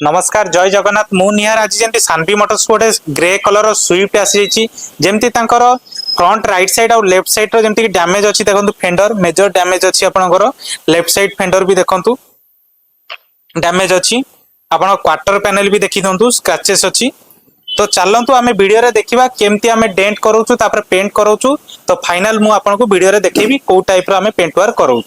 नमस्कार जय जगन्नाथ मु निहार आज जमी सानवी मोटर्स गोटे ग्रे कलर स्विफ्ट आसी जमी फ्रंट राइट साइड और लेफ्ट साइड जमी डैमेज अच्छी देखो फेंडर मेजर डैमेज अच्छी आपंकर लेफ्ट साइड फेंडर भी देखु डैमेज अच्छी आपण क्वार्टर पैनल भी देखी दिखाँ स्क्रैचेस अच्छी। तो चलतु आम वीडियो देखा केमती आम डेंट करूँ पेंट करूँ तो फाइनाल मुझे वीडियो देखी कौ टाइप पेंट वर्क करूँ।